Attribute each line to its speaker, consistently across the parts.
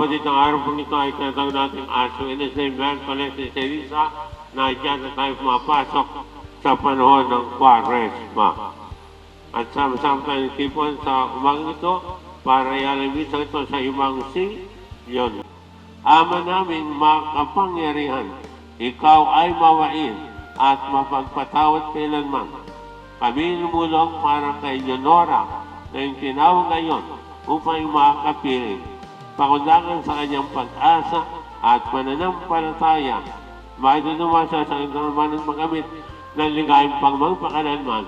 Speaker 1: kapatid, ng araw po nito ay tinatawag natin as Wednesday, Merkules, Elisa, na dyan na tayo pumapasok sa panahon ng Kwaresma. At sama-sama tayo nagtipon sa umagang ito para ialamisan ito sa ibang silyon. Ama namin makapangyarihan, ikaw ay mawain at mapagpatawad kailanman. Kami lumulong para kay Leonora na yung tinawag ngayon upang makapiling. Pakundangan sa kanyang pag-asa at pananampalataya. Maidunumasa sa kanyang ng magamit ng ligayang pangmagpakalanman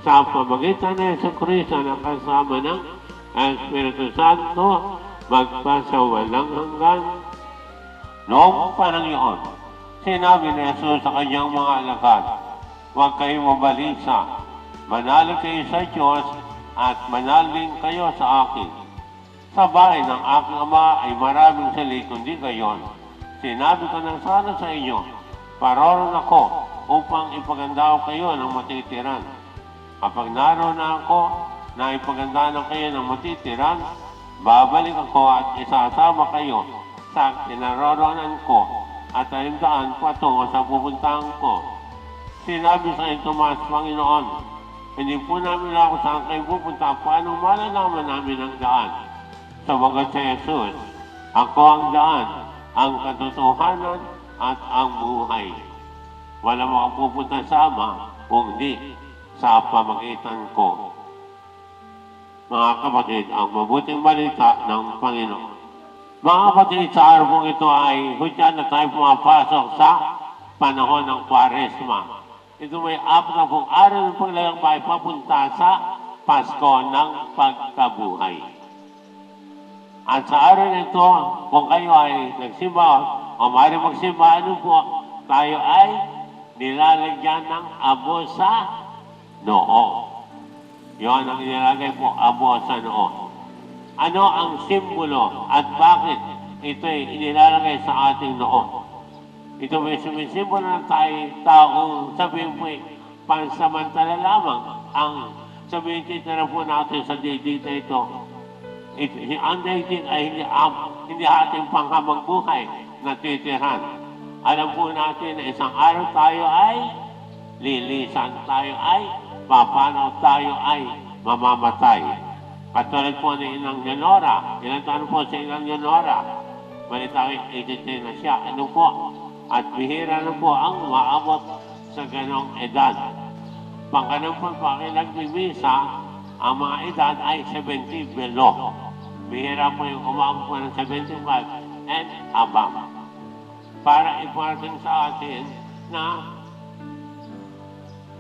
Speaker 1: sa pamagitan ng Yesu Cristo na kasama ng Espiritu Santo magpasawalang hanggan. Noong panang iyon, sinabi ni Jesus sa kanyang mga alagad, huwag kayong mabalisa, manalig kayo sa Diyos at manalig kayo sa akin. Sa bahay ng aking ama ay maraming sali, kundi gayon. Sinabi ko na sana sa inyo, paroon ako upang ipaganda kayo ng matitiran. Kapag naroon na ako na ipaganda kayo ng matitiran, babalik ako at isasama kayo sa kinaroroonan ko at alimdaan patungo sa pupuntahan ko. Sinabi sa inyo, Tomas, Panginoon, hindi po namin ako saan kayo pupunta, paano malalaman namin ang daan? Sabagat sa Jesus, ako ang daan, ang katotohanan at ang buhay. Wala makapupunta sa Ama kung di sa pamagitan ko. Mga kapatid, ang mabuting balita ng Panginoon. Mga kapatid, sa araw ito ay hudyan na tayo pumapasok sa panahon ng Kwaresma. Ito may 40 araw ng paglalakbay papunta sa Pasko ng Pagkabuhay. At sa araw nito, kung kayo ay nagsimba o maaaring magsimba, ano po, tayo ay nilalagyan ng abo sa noo. Yun ang nilalagay po, abo sa noo. Ano ang simbolo at bakit ito ay inilalagay sa ating noo? Ito may sumisimbolo na taong sabihin po pansamantala lamang ang sabihin titira po natin sa daigdig na ito. Ang daigdig ay hindi ating panghabang buhay na titirahan. Alam po natin na isang araw tayo ay lilisan, tayo ay papanaw, tayo ay mamamatay. Katulad po ni Inang Leonora, ilang taon po si Inang Leonora, malitaw 83 na siya, ano po? At bihira na po ang maabot sa ganong edad. Pagkanang po pakilagbimisa, ang mga edad ay 70 below. Bihira po yung umabot po ng 75 and above. Para iparating sa atin na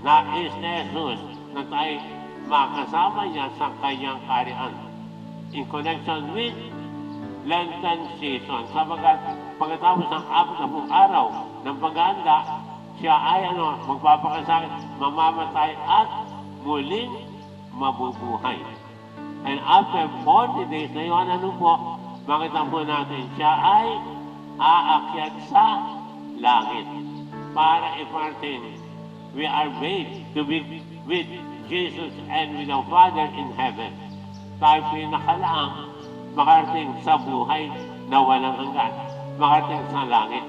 Speaker 1: nais ni Jesus na tayo makasama niya sa kanyang kaharian. In connection with Lenten season. Sabagat pagkatapos ng 40 araw ng paghahanda, siya ay magpapakasakit, mamamatay at muling mabubuhay. And after 40 days na yun, ano po, makita po natin, siya ay aakyat sa langit. Para iparating, we are made to be with Jesus and with our Father in heaven. Tayo pinakalaang makarating sa buhay na walang hanggan, makarating sa langit.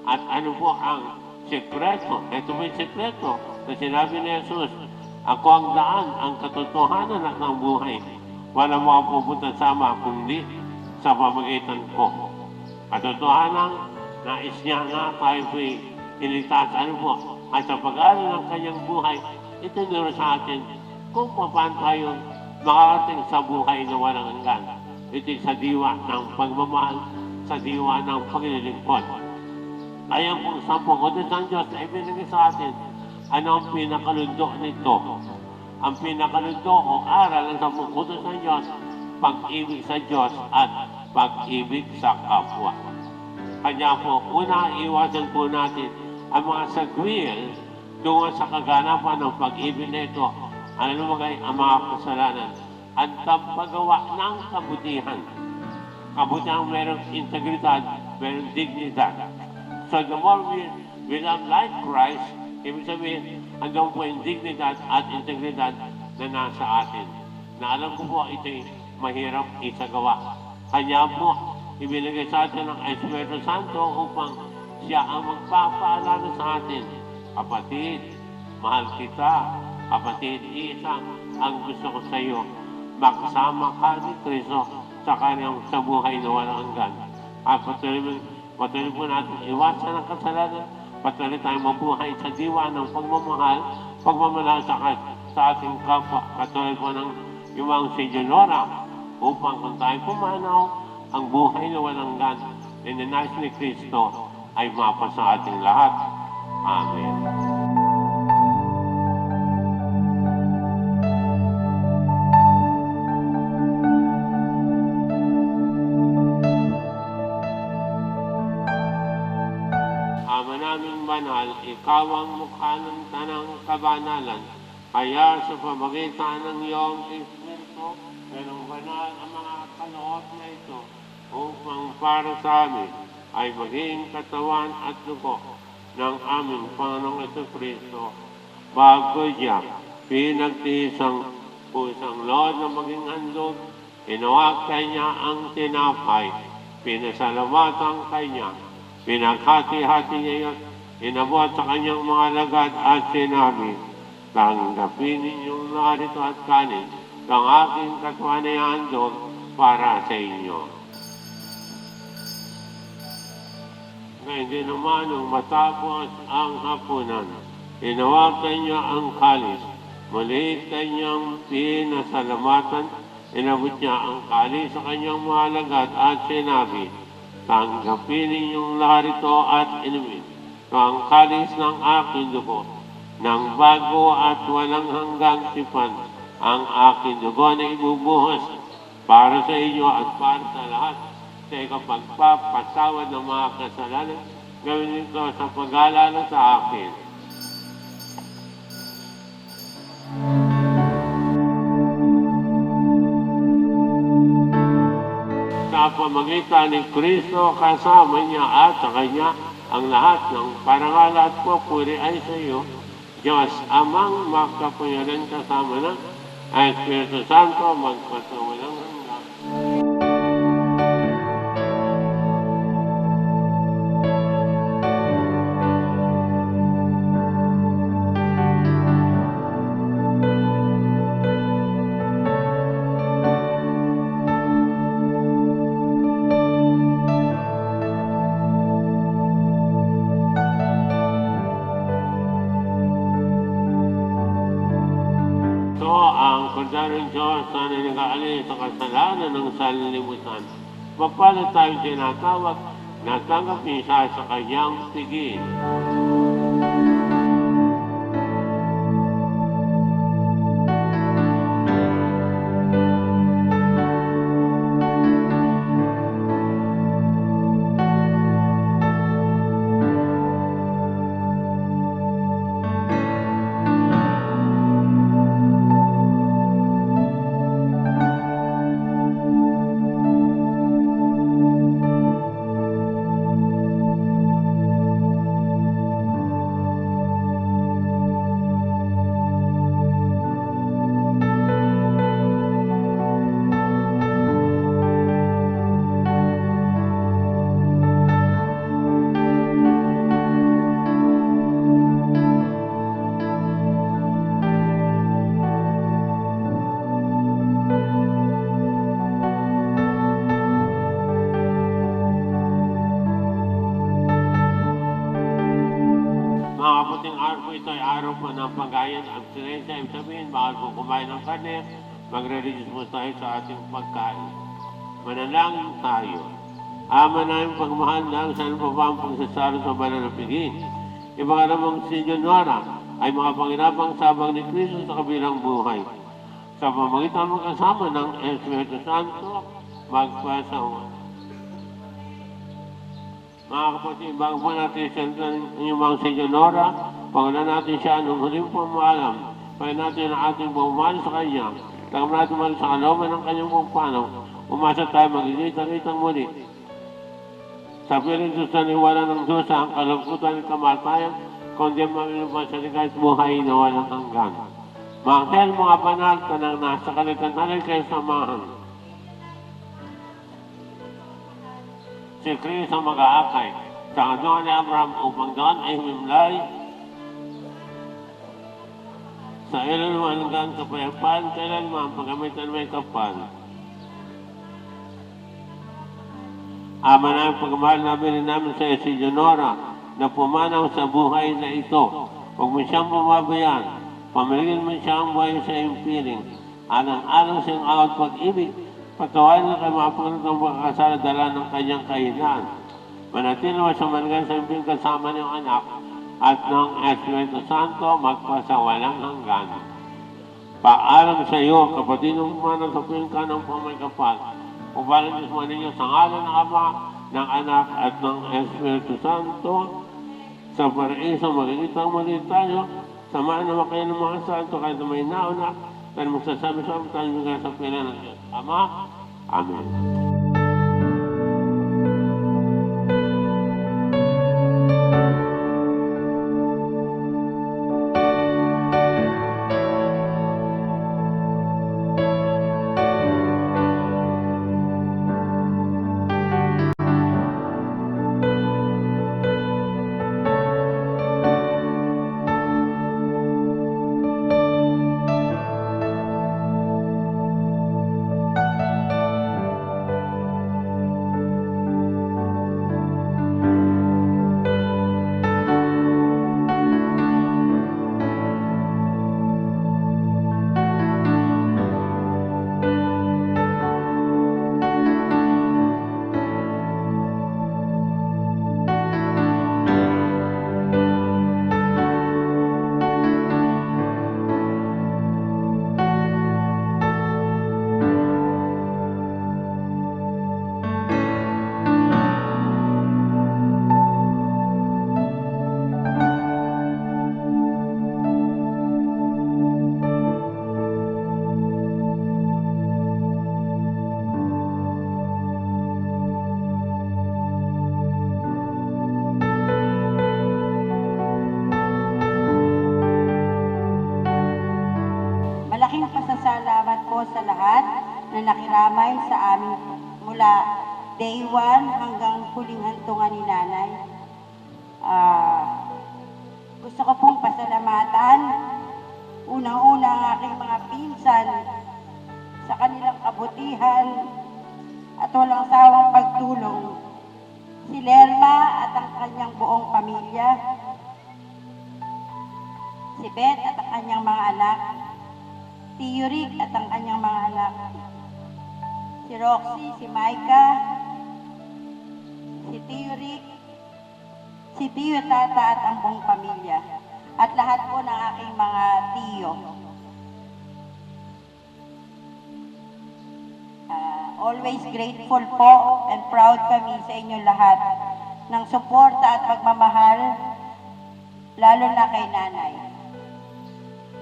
Speaker 1: At ano po ang sekreto? Ito may sekreto na sinabi ni Jesus, ako ang daan, ang katotohanan at ang buhay. Walang makapupunta sa Ama kundi sa pamagitan ko. Katotohanan, nais niya nga tayo po'y iligtas. Ano po? At sa pag-aaral ng kanyang buhay, ito niro sa atin kung paano tayo makarating sa buhay na walang hanggan. Ito sa diwa ng pagmamahal, sa diwa ng paglilingkod. Ayan pong 10 utos ng Diyos na ibinigay sa atin. Ano ang pinakalundo nito? Ang pinakalundo o aral ng 10 utos ng Diyos, pag-ibig sa Diyos at pag-ibig sa kapwa. Kanya po, una, iwasan po natin ang mga sagwil tungo sa kaganapan ng pag-ibig na ito. Ano lumagay ang mga kasalanan? At paggawa ng kabutihan. Kabutihan mayroong integridad, mayroong dignidad. So the more we love like Christ, ibig sabihin, andun po yung dignidad at integridad na nasa atin. Na alam ko po ito'y mahirap isagawa. Kanya po, ibinigay sa atin ng Espiritu Santo upang siya ang magpapaalala sa atin. Kapatid, mahal kita. Kapatid, isa ang gusto ko sa iyo. Magsama ka ni Kristo sa kanyang sa buhay na walang hanggan. At patuloy po natin iwasan ang kasalanan. Patuloy tayong mabuhay sa diwa ng pagmamahal, pagmamalasakit sa ating kapwa. Katulad po ng imang si Jonora upang kung tayo pumanaw, ang buhay na walang hanggan na ninais ni Kristo ay mapa sa ating lahat. Amen. Ama naming banal, ikaw ang mukha ng tanang kabanalan, kaya sa pamagitan ng iyong Espiritu, ganong banal ang mga kaloob na ito, upang para sa amin ay maging katawan at dugo ng aming Panginoong Jesucristo. Bago niya, pinagtiisang pusang lood na maging handog, inawag kanya ang tinapay, pinasalamatan kanya, pinaghati-hati niya yun, inabot sa kanyang mga lagad at sinabi, tanggapin ninyong narito at kanin ng aking katawan na handog para sa inyo. Ngayon din naman nung matapos ang hapunan, inawakan niya ang kalis, muli kanyang pinasalamatan, inabot niya ang kalis sa kanyang mga lagad at sinabi, tanggapin ninyong narito at inumin ito ang kalis ng aking dugo, ng bago at walang hanggang tipan, ang aking dugo na ibubuhos para sa inyo at para sa lahat sa ikapagpapatawad ng mga kasalanan. Gawin ito sa pag-alala sa akin. Sa pamagitan ni Kristo, kasama niya at sa Kanya, ang lahat ng parangal at papuri ay sa iyo, Diyos Amang makapangyarihan kasama ng Espiritu Santo, magpatawalang hanggan. Kordarong Diyos na nag-aalis sa kasalanan ng sanlibutan. Mapalad tayo tinatawag na tanggapin siya sa kanyang tigil. Mga kaputing araw po, ito ay araw po ng pag-ayon at abstinensya. Ibig sabihin, bawal po kumain ng karne, magre-reduce po tayo sa ating pagkain. Manalangin tayo. Ama namin pagmahal ng saan po ba ang pagsasaro sa banal na piging. Ibang namang si Jonora ay mga pangirapang sabang ni Kristo sa kabilang buhay. Sa pamagitan ng kasama ng Espiritu Santo, magpasawa. Mga kapatid, bago po natin siya yung mga si Jonora, pangalan natin siya nung huling pamalam, pagkain natin ang ating pumahal sa Kanya, tagam natin mahal sa kalooban ng Kanyang pagpanaw, umasa tayo mag-igit-agitang muli. Sa piling Diyos na niwala ng Diyos ang kalungkutan at kamatayan, kundi mamilubas sa likas buhay na walang hanggan. Mga anghel, mga banal, kanang nasa kalitan-alay kayo samahan. si Kristo mag-aakay sa kanwa ni Abraham upang doon ay himimlay sa ilan hanggang kapayapaan kailanman pagamitan may kapal. Ama na ang pagmahal na bilhin namin sa iyo si Leonora na pumanaw sa buhay na ito. Huwag mo siyang bumabayan, pamiligin mo siyang buhay sa iyong piling. Alang-alang siyang awat pag-ibig, patawain na kay mga pagkakang pagkakasala dala ng kanyang kahinaan. Manatili mo sa manigan sa iyong kasama niyong anak at ng Espiritu Santo magpasawalang hanggan. Paalam sa iyo, kapatid ng mga nasapin ka ng pamaykapan, ubalan Diyos mo ninyo sa ngalan ng Ama, ng Anak at ng Espiritu Santo, sa paraiso magigitang muli tayo, samahan naman kayo ng mga santo kahit may nauna, dahil magsasabi sa amin tayo mga sa pila ng Diyos. Ama, Amen.
Speaker 2: Malaking pasasalamat po sa lahat na nakiramay sa amin mula day 1 hanggang huling hantungan ni Nanay. Gusto ko pong pasalamatan unang-una ang aking mga pinsan sa kanilang kabutihan at walang sawang pagtulong. Si Lerma at ang kanyang buong pamilya, si Beth at ang kanyang mga anak, si Yurik at ang kanyang mga anak, si Roxy, si Micah, si Yurik, si Tiyo Tata at ang buong pamilya, at lahat po ng aking mga tiyo. Always grateful po and proud kami sa inyo lahat ng suporta at pagmamahal, lalo na kay Nanay.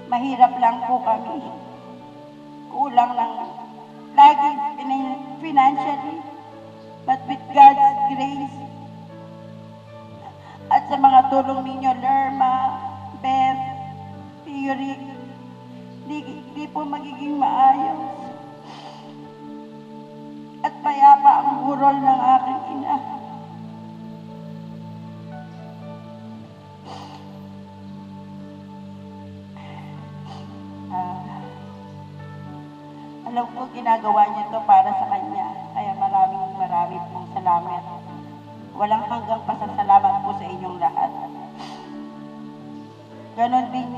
Speaker 2: Mahirap lang po kami. Kulang lang lagi financially, but with God's grace at sa mga tulong ninyo, Lerma, Beth, Theory, di po magiging maayos at payapa ang burol ng aking ina. Alam ko ginagawa niyo to para sa kanya, kaya maraming pong salamat. Walang hanggang pasasalamat po sa inyong lahat. Ganon din,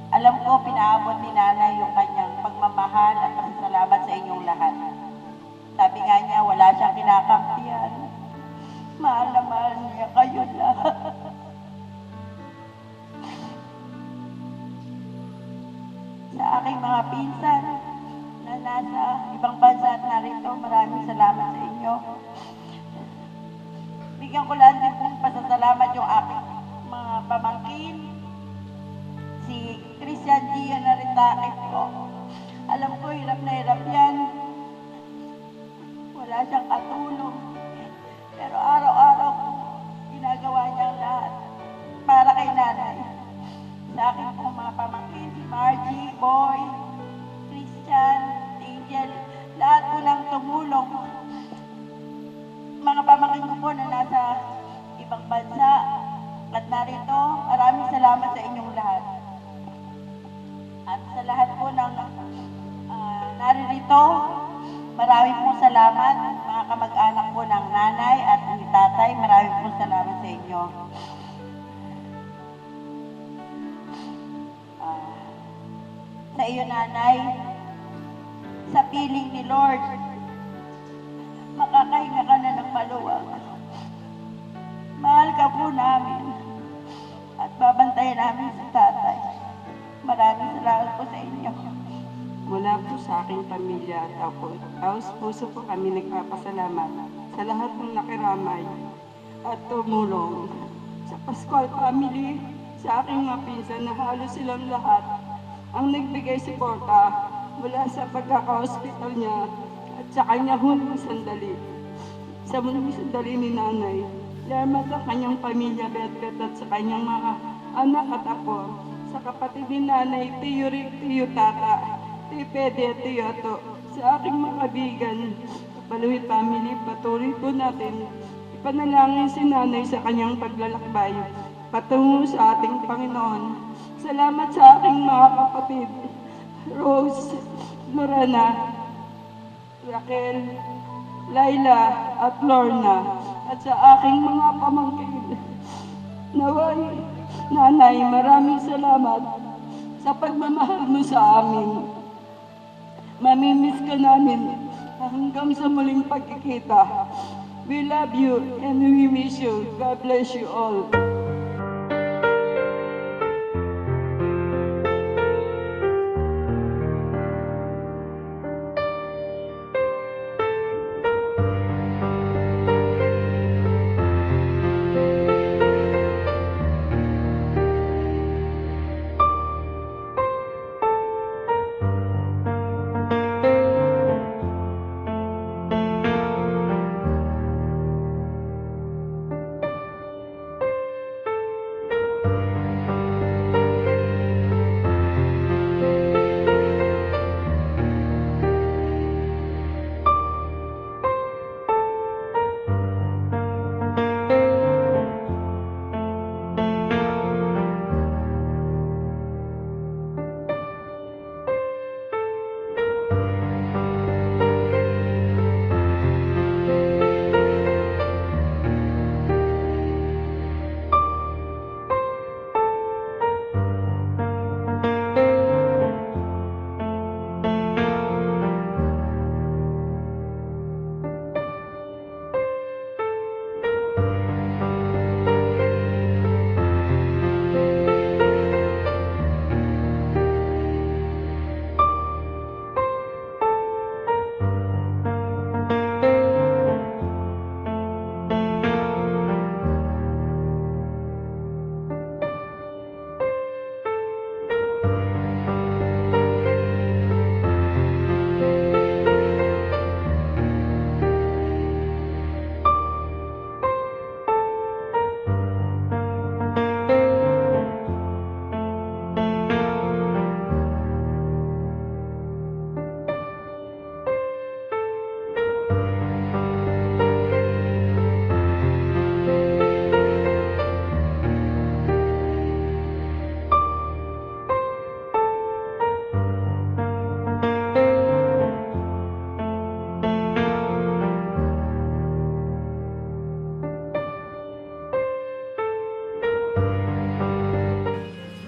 Speaker 2: alam ko pinaabot ni Nanay yung kanyang pagmamahal at pasasalamat sa inyong lahat. Sabi nga niya, wala siyang kinakampihan. Mahal na mahal niya kayo lahat. Sa aking mga pinsan na nasa ibang bansa at narito, maraming salamat sa inyo. Bigyan ko lang din pong pasasalamat yung aking mga pamangkin, si Christian Gio na ritake po. Alam ko, hirap na hirap yan. Wala siyang katulong. Pero araw-araw po, ginagawa niyang lahat para kay Nanay. Sa aking pong mga pamangkin, si Margie, Boy, Christian, Angel, lahat po nang tumulong inyo. Sa iyo, Nanay, sa piling ni Lord, makakahinga ka na ng maluwag. Mahal ka po namin at babantayan namin si Tatay. Maraming salamat po sa inyo.
Speaker 3: Mula po sa aking pamilya at ako, taos puso po kami nagpapasalamat sa lahat ng nakiramay at tumulong. Sa Pascual family, sa aking mga pinsan na halos silang lahat ang nagbigay suporta mula sa pagkaka-hospital niya at sa kanya huling sandali. Sa huling sandali ni Nanay, salamat sa kanyang pamilya, Bet-Bet at sa kanyang mga anak at apo, sa kapatid ni Nanay, Tiyo Rick, Tiyo Tata, Tiyo Pede at Tiyo Ato, sa aking mga kaibigan, sa Paluhit family, patuloy po natin ipanalangin si Nanay sa kanyang paglalakbay patungo sa ating Panginoon. Salamat sa aking mga kapatid, Rose, Lorena, Raquel, Laila at Lorna, at sa aking mga pamangkin. Naway, Nanay, maraming salamat sa pagmamahal mo sa amin. Mamimiss ka namin hanggang sa muling pagkikita. We love you and we miss you. God bless you all.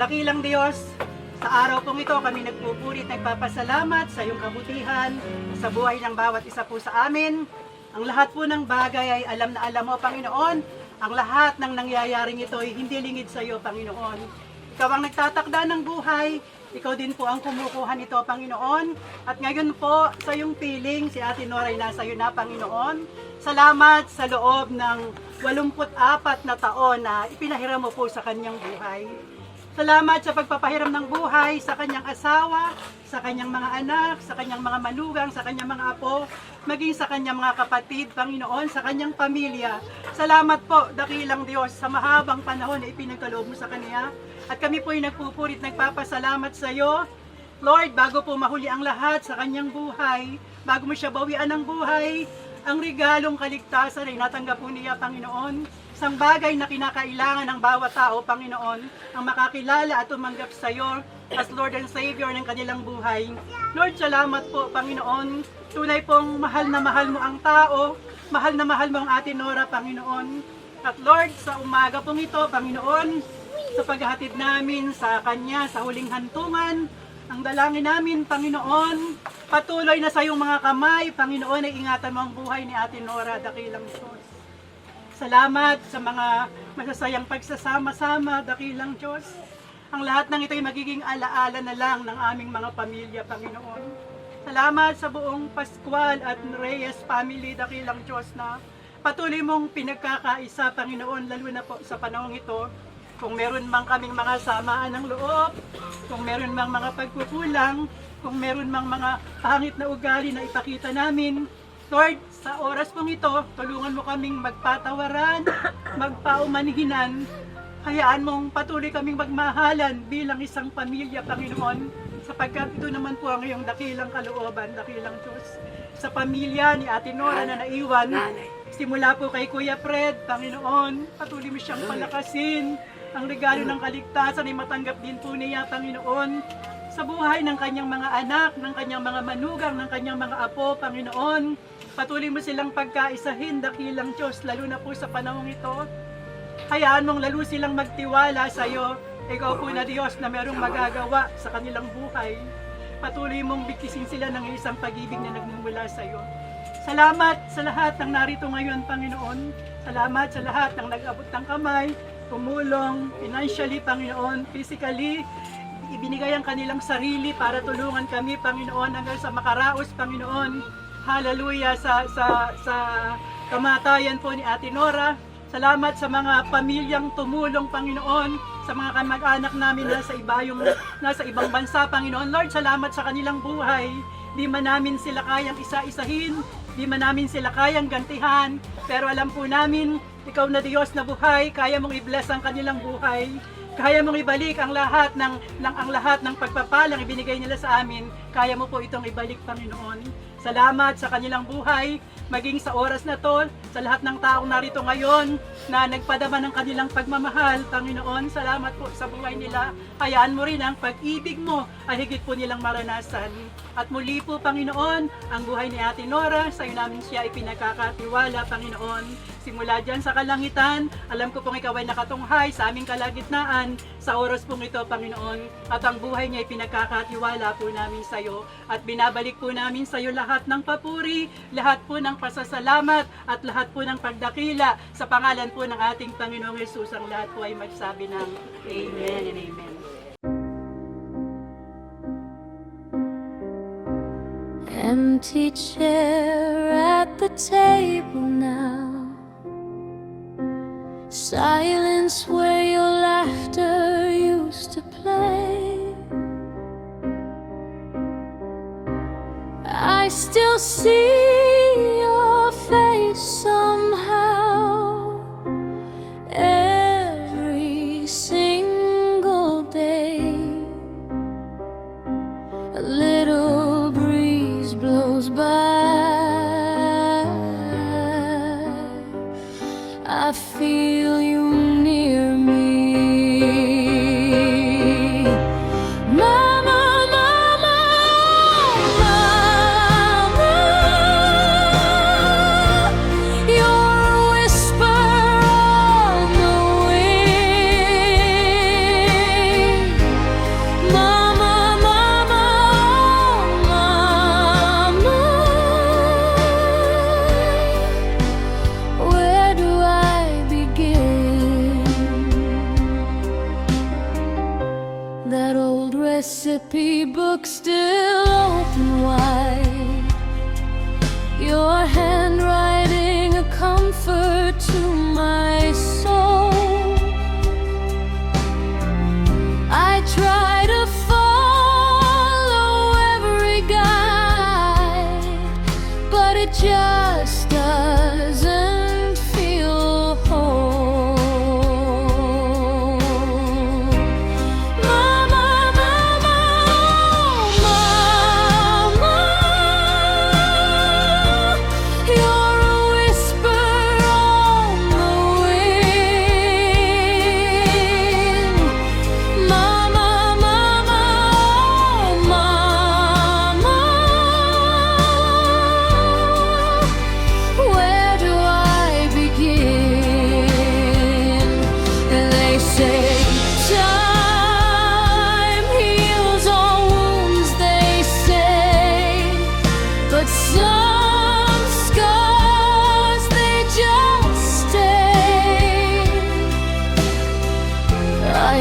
Speaker 4: Dakilang Diyos, sa araw pong ito kami nagpupulit, nagpapasalamat sa iyong kabutihan sa buhay ng bawat isa po sa amin. Ang lahat po ng bagay ay alam na alam mo, Panginoon. Ang lahat ng nangyayaring ito ay hindi lingid sa iyo, Panginoon. Ikaw ang nagtatakda ng buhay, ikaw din po ang kumukuha nito, Panginoon. At ngayon po, sa iyong piling, si Ate Nora ay nasa iyo na, Panginoon. Salamat sa loob ng 84 na taon na ipinahiram mo po sa kanyang buhay. Salamat sa pagpapahiram ng buhay sa kanyang asawa, sa kanyang mga anak, sa kanyang mga manugang, sa kanyang mga apo, maging sa kanyang mga kapatid, Panginoon, sa kanyang pamilya. Salamat po, dakilang Diyos, sa mahabang panahon na ipinagkaloob mo sa kanya. At kami po ay nagpupulit, nagpapasalamat sa iyo. Lord, bago po mahuli ang lahat sa kanyang buhay, bago mo siya bawian ng buhay, ang regalong kaligtasan ay natanggap po niya, Panginoon. Isang bagay na kinakailangan ng bawat tao, Panginoon, ang makakilala at tumanggap sa iyo as Lord and Savior ng kanilang buhay. Lord, salamat po, Panginoon. Tunay pong mahal na mahal mo ang tao, mahal na mahal mo ang Ate Nora, Panginoon. At Lord, sa umaga pong ito, Panginoon, sa paghahatid namin sa Kanya sa huling hantungan, ang dalangin namin, Panginoon, patuloy na sa iyong mga kamay, Panginoon, ay ingatan mo ang buhay ni Ate Nora, dakilang Diyos. Salamat sa mga masasayang pagsasama-sama, dakilang Diyos. Ang lahat ng ito ay magiging alaala na lang ng aming mga pamilya, Panginoon. Salamat sa buong Pascual at Reyes family, dakilang Diyos, na patuloy mong pinagkakaisa, Panginoon, lalo na po sa panahong ito. Kung meron mang kaming mga samaan ng loob, kung meron mang mga pagkukulang, kung meron mang mga pangit na ugali na ipakita namin, Lord, sa oras pong ito, tulungan mo kaming magpatawaran, magpaumanihinan, hayaan mong patuloy kaming magmahalan bilang isang pamilya, Panginoon, sapagkat ito naman po ang iyong dakilang kalooban, dakilang Diyos. Sa pamilya ni Ate Nora na naiwan, simula po kay Kuya Fred, Panginoon, patuloy mo siyang palakasin. Ang regalo ng kaligtasan ay matanggap din po niya, Panginoon, sa buhay ng kanyang mga anak, ng kanyang mga manugang, ng kanyang mga apo, Panginoon. Patuloy mo silang pagkaisahin, dakilang Diyos, lalo na po sa panahong ito. Hayaan mong lalo silang magtiwala sa iyo. Ikaw po na Diyos na merong magagawa sa kanilang buhay. Patuloy mong bigkisin sila ng isang pag-ibig na nagmumula sa iyo. Salamat sa lahat ng narito ngayon, Panginoon. Salamat sa lahat ng nag-abot ng kamay, tumulong, financially, Panginoon, physically, ibinigay ang kanilang sarili para tulungan kami, Panginoon, hanggang sa makaraos, Panginoon. Hallelujah sa kamatayan po ni Ate Nora. Salamat sa mga pamilyang tumulong, Panginoon, sa mga kamag-anak namin na nasa ibang bansa, Panginoon. Lord, salamat sa kanilang buhay. Di man namin sila kayang isa-isahin, di man namin sila kayang gantihan, pero alam po namin, ikaw na Diyos na buhay, kaya mong i-bless ang kanilang buhay. Kaya mong ibalik ang lahat ng pagpapalang ibinigay nila sa amin. Kaya mo po itong ibalik, Panginoon. Salamat sa kanilang buhay, maging sa oras na to, sa lahat ng taong narito ngayon na nagpadama ng kanilang pagmamahal, Panginoon. Salamat po sa buhay nila. Hayaan mo rin ang pag-ibig mo ay higit po nilang maranasan. At muli po, Panginoon, ang buhay ni Ate Nora, sa iyo namin siya ipinagkakatiwala, Panginoon. Simula dyan sa kalangitan, alam ko pong ikaw ay nakatunghay sa aming kalagitnaan sa oras pong ito, Panginoon. At ang buhay niya ay pinagkakatiwala po namin sa iyo. At binabalik po namin sa iyo lahat ng papuri, lahat po ng pasasalamat, at lahat po ng pagdakila. Sa pangalan po ng ating Panginoong Hesus, ang lahat po ay magsabi ng Amen and Amen.
Speaker 5: Empty chair at the table now. Silence where your laughter used to play. I still see your face somehow every single day. A little breeze blows by. I feel you near me. Mama, mama, mama, you're a whisper on the wind. Mama, mama, mama, where do I begin? That old recipe book still open wide. Your handwriting a comfort to my soul. I try to follow every guide, but it just doesn't feel whole. Mama, mama, mama,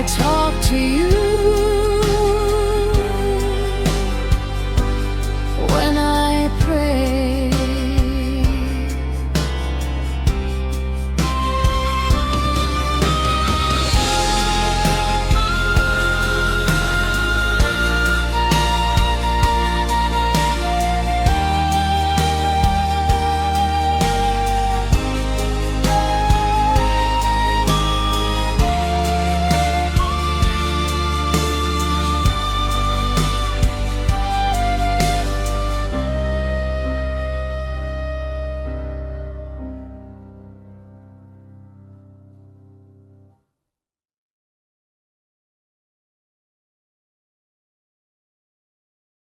Speaker 5: talk to you.